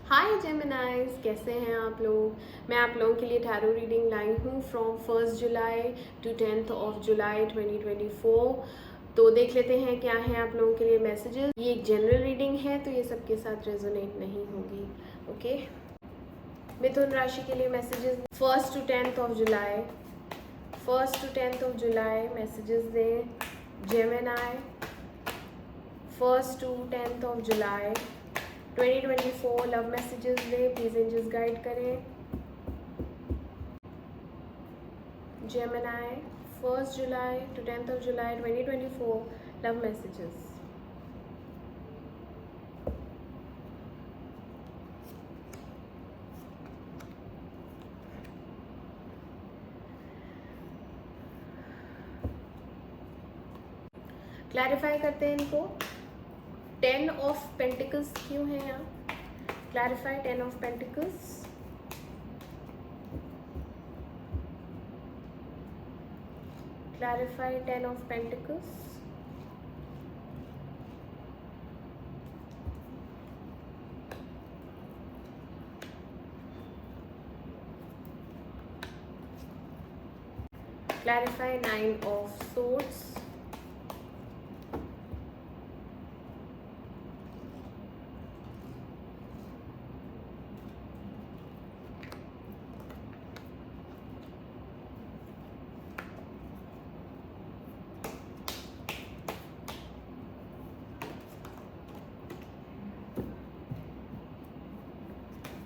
हाय जेमिनाइज, कैसे हैं आप लोग। मैं आप लोगों के लिए टैरो रीडिंग लाई हूँ फ्रॉम 1 जुलाई टू 10 जुलाई 2024। तो देख लेते हैं क्या है आप लोगों के लिए मैसेजेस। ये एक जनरल रीडिंग है तो ये सबके साथ रेजोनेट नहीं होगी। ओके, मिथुन राशि के लिए मैसेजेस 1 टू 10 जुलाई। 1 टू 10 जुलाई मैसेजेस दें जेमिनाई। 1 टू 10 जुलाई 2024 लव मैसेजेस दें, प्लीज एंजल्स गाइड करें। जेमिनाई 1 जुलाई टू 10 जुलाई 2024 लव मैसेजेस। क्लैरिफाई करते हैं इनको। 10 ऑफ पेंटिकल्स क्यों है यहाँ? Clarify 10 of pentacles. clarify 10 of Pentacles. Clarify 9 of Swords.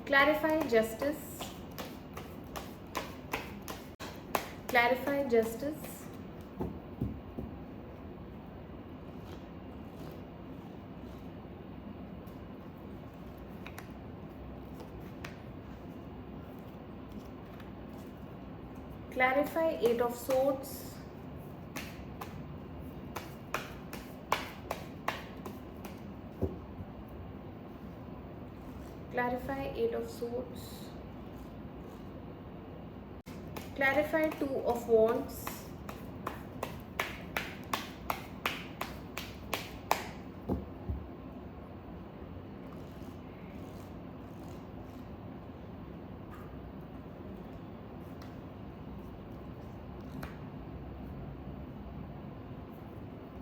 Clarify Justice. Clarify Justice. Clarify 8 of Swords. Clarify 8 of Swords. Clarify 2 of Wands.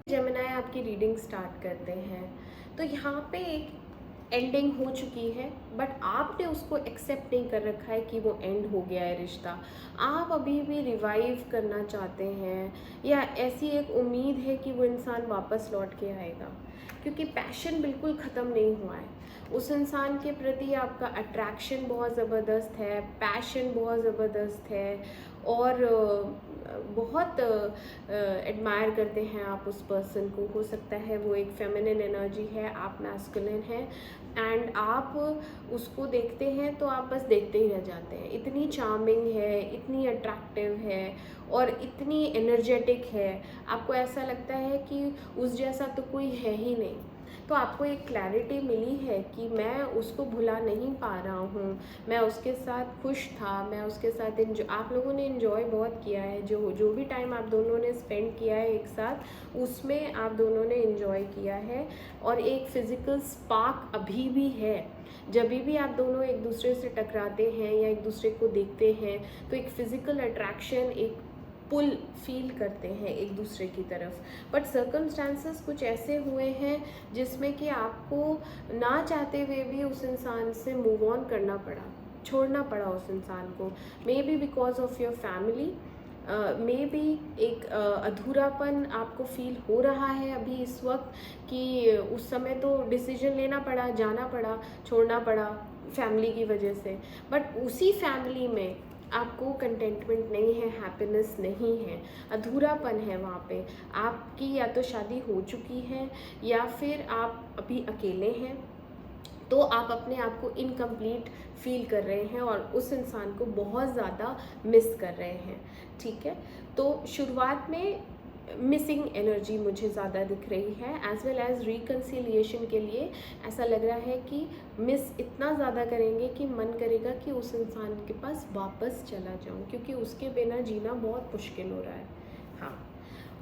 Gemini आपकी रीडिंग स्टार्ट करते हैं। तो यहाँ पे एक एंडिंग हो चुकी है, बट आपने उसको एक्सेप्ट नहीं कर रखा है कि वो एंड हो गया है रिश्ता। आप अभी भी रिवाइव करना चाहते हैं, या ऐसी एक उम्मीद है कि वो इंसान वापस लौट के आएगा, क्योंकि पैशन बिल्कुल ख़त्म नहीं हुआ है। उस इंसान के प्रति आपका अट्रैक्शन बहुत ज़बरदस्त है, पैशन बहुत ज़बरदस्त है, और बहुत एडमायर करते हैं आप उस पर्सन को। हो सकता है वो एक फेमिनिन एनर्जी है, आप मैस्कुलिन हैं, एंड आप उसको देखते हैं तो आप बस देखते ही रह जाते हैं। इतनी चार्मिंग है, इतनी अट्रैक्टिव है, और इतनी एनर्जेटिक है, आपको ऐसा लगता है कि उस जैसा तो कोई है ही नहीं। तो आपको एक क्लैरिटी मिली है कि मैं उसको भुला नहीं पा रहा हूँ, मैं उसके साथ खुश था, मैं उसके साथ आप लोगों ने इन्जॉय बहुत किया है। जो भी टाइम आप दोनों ने स्पेंड किया है एक साथ, उसमें आप दोनों ने इन्जॉय किया है, और एक फिज़िकल स्पार्क अभी भी है। जब भी आप दोनों एक दूसरे से टकराते हैं या एक दूसरे को देखते हैं, तो एक फ़िज़िकल अट्रैक्शन, एक पुल फील करते हैं एक दूसरे की तरफ। बट सर्कमस्टांसेस कुछ ऐसे हुए हैं जिसमें कि आपको ना चाहते हुए भी उस इंसान से मूव ऑन करना पड़ा, छोड़ना पड़ा उस इंसान को। May be because of your family, may be एक अधूरापन आपको फील हो रहा है अभी इस वक्त, कि उस समय तो डिसीजन लेना पड़ा, जाना पड़ा, छोड़ना पड़ा फैमिली की वजह से। बट उसी फैमिली में आपको कंटेंटमेंट नहीं है, हैप्पीनेस नहीं है, अधूरापन है वहाँ पे। आपकी या तो शादी हो चुकी है, या फिर आप अभी अकेले हैं, तो आप अपने आप को इनकम्प्लीट फील कर रहे हैं और उस इंसान को बहुत ज़्यादा मिस कर रहे हैं। ठीक है, तो शुरुआत में मिसिंग एनर्जी मुझे ज़्यादा दिख रही है, एज वेल एज रिकन्सिलिएशन के लिए ऐसा लग रहा है कि मिस इतना ज़्यादा करेंगे कि मन करेगा कि उस इंसान के पास वापस चला जाऊं, क्योंकि उसके बिना जीना बहुत मुश्किल हो रहा है। हाँ,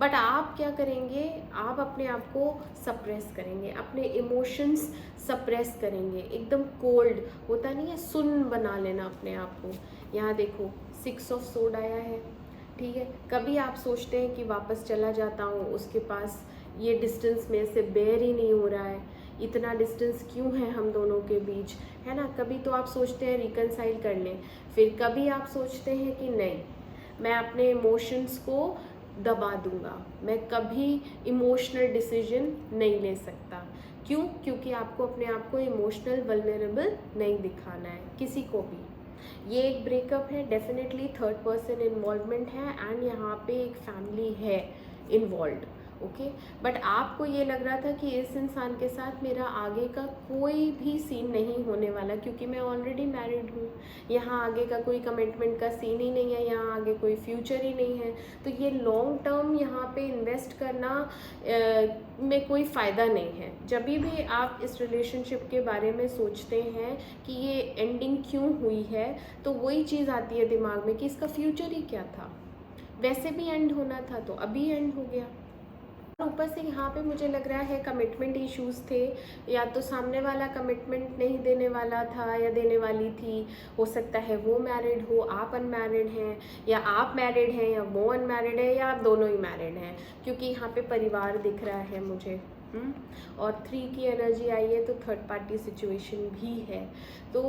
बट आप क्या करेंगे, आप अपने आप को सप्रेस करेंगे, अपने इमोशंस सप्रेस करेंगे, एकदम कोल्ड होता नहीं है, सुन्न बना लेना अपने आप को। यहाँ देखो 6 ऑफ सोड आया है, ठीक है। कभी आप सोचते हैं कि वापस चला जाता हूँ उसके पास, ये डिस्टेंस में से बेयर ही नहीं हो रहा है, इतना डिस्टेंस क्यों है हम दोनों के बीच, है ना। कभी तो आप सोचते हैं रिकनसाइल कर लें, फिर कभी आप सोचते हैं कि नहीं, मैं अपने इमोशंस को दबा दूंगा, मैं कभी इमोशनल डिसीजन नहीं ले सकता। क्यों? क्योंकि आपको अपने आप को इमोशनल वल्नरेबल नहीं दिखाना है किसी को भी। ये एक ब्रेकअप है, डेफिनेटली थर्ड पर्सन इन्वॉल्वमेंट है, एंड यहाँ पे एक फैमिली है इन्वॉल्व, ओके। बट आपको ये लग रहा था कि इस इंसान के साथ मेरा आगे का कोई भी सीन नहीं होने वाला, क्योंकि मैं ऑलरेडी मैरिड हूँ, यहाँ आगे का कोई कमिटमेंट का सीन ही नहीं है, यहाँ आगे कोई फ्यूचर ही नहीं है, तो ये लॉन्ग टर्म यहाँ पे इन्वेस्ट करना में कोई फ़ायदा नहीं है। जब भी आप इस रिलेशनशिप के बारे में सोचते हैं कि ये एंडिंग क्यों हुई है, तो वही चीज़ आती है दिमाग में कि इसका फ्यूचर ही क्या था, वैसे भी एंड होना था तो अभी एंड हो गया। ऊपर से यहाँ पे मुझे लग रहा है कमिटमेंट इश्यूज थे, या तो सामने वाला कमिटमेंट नहीं देने वाला था या देने वाली थी, हो सकता है वो मैरिड हो, आप अनमैरिड हैं, या आप मैरिड हैं या वो अनमैरिड है, या आप दोनों ही मैरिड हैं, क्योंकि यहाँ पे परिवार दिख रहा है मुझे। और 3 की एनर्जी आई है, तो थर्ड पार्टी सिचुएशन भी है, तो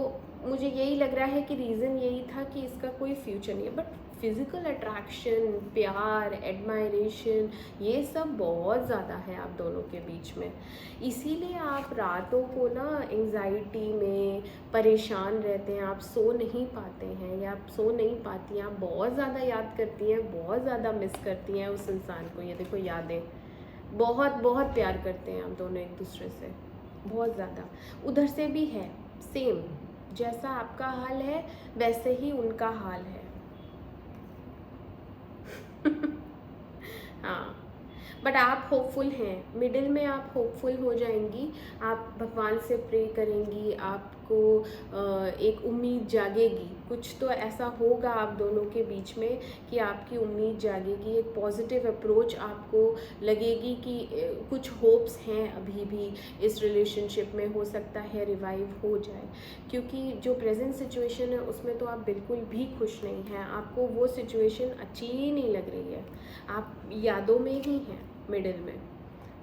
मुझे यही लग रहा है कि रीज़न यही था कि इसका कोई फ्यूचर नहीं है। बट फिज़िकल अट्रैक्शन, प्यार, एडमायरेशन, ये सब बहुत ज़्यादा है आप दोनों के बीच में, इसीलिए आप रातों को ना एंजाइटी में परेशान रहते हैं, आप सो नहीं पाते हैं या आप सो नहीं पाती हैं, आप बहुत ज़्यादा याद करती हैं, बहुत ज़्यादा मिस करती हैं उस इंसान को। ये देखो यादें, बहुत बहुत प्यार करते हैं हम दोनों एक दूसरे से, बहुत ज़्यादा। उधर से भी है सेम, जैसा आपका हाल है वैसे ही उनका हाल है। हाँ, बट आप होपफुल हैं, मिडिल में आप होपफुल हो जाएंगी, आप भगवान से प्रे करेंगी, आपको एक उम्मीद जागेगी, कुछ तो ऐसा होगा आप दोनों के बीच में कि आपकी उम्मीद जागेगी, एक पॉजिटिव अप्रोच आपको लगेगी कि कुछ होप्स हैं अभी भी इस रिलेशनशिप में, हो सकता है रिवाइव हो जाए, क्योंकि जो प्रेजेंट सिचुएशन है उसमें तो आप बिल्कुल भी खुश नहीं हैं, आपको वो सिचुएशन अच्छी ही नहीं लग रही है, आप यादों में ही हैं मिडिल में,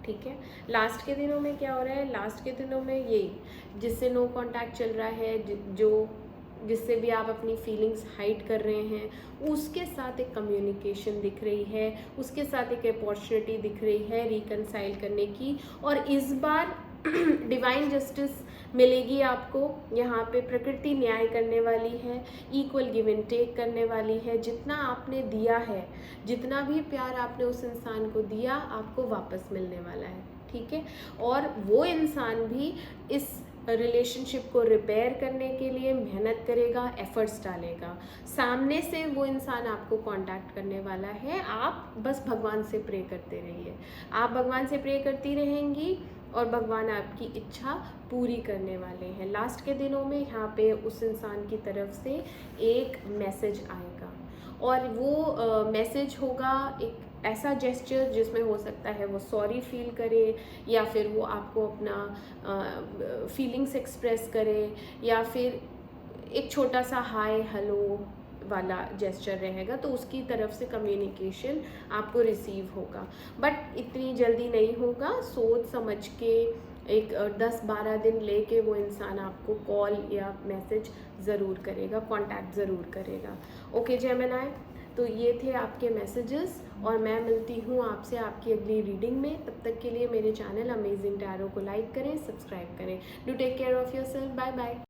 ठीक है। लास्ट के दिनों में क्या हो रहा है, लास्ट के दिनों में यही, जिससे नो कांटेक्ट चल रहा है, जिससे भी आप अपनी फीलिंग्स हाइड कर रहे हैं, उसके साथ एक कम्युनिकेशन दिख रही है, उसके साथ एक अपॉर्चुनिटी दिख रही है रिकनसाइल करने की, और इस बार डिवाइन जस्टिस मिलेगी आपको, यहाँ पे प्रकृति न्याय करने वाली है, इक्वल गिव एंड टेक करने वाली है, जितना आपने दिया है, जितना भी प्यार आपने उस इंसान को दिया, आपको वापस मिलने वाला है, ठीक है। और वो इंसान भी इस रिलेशनशिप को रिपेयर करने के लिए मेहनत करेगा, एफर्ट्स डालेगा, सामने से वो इंसान आपको कांटेक्ट करने वाला है, आप बस भगवान से प्रे करते रहिए, आप भगवान से प्रे करती रहेंगी और भगवान आपकी इच्छा पूरी करने वाले हैं। लास्ट के दिनों में यहाँ पे उस इंसान की तरफ से एक मैसेज आएगा, और वो मैसेज होगा एक ऐसा जेस्चर जिसमें हो सकता है वो सॉरी फील करे, या फिर वो आपको अपना फीलिंग्स एक्सप्रेस करे, या फिर एक छोटा सा हाय हेलो वाला जेस्चर रहेगा, तो उसकी तरफ से कम्युनिकेशन आपको रिसीव होगा। बट इतनी जल्दी नहीं होगा, सोच समझ के एक 10-12 दिन लेके वो इंसान आपको कॉल या मैसेज ज़रूर करेगा, कांटेक्ट ज़रूर करेगा। ओके जेमिनी, तो ये थे आपके मैसेजेस, और मैं मिलती हूँ आपसे आपकी अगली रीडिंग में। तब तक के लिए मेरे चैनल अमेजिंग टैरो को लाइक करें, सब्सक्राइब करें। Do take care of yourself, bye bye.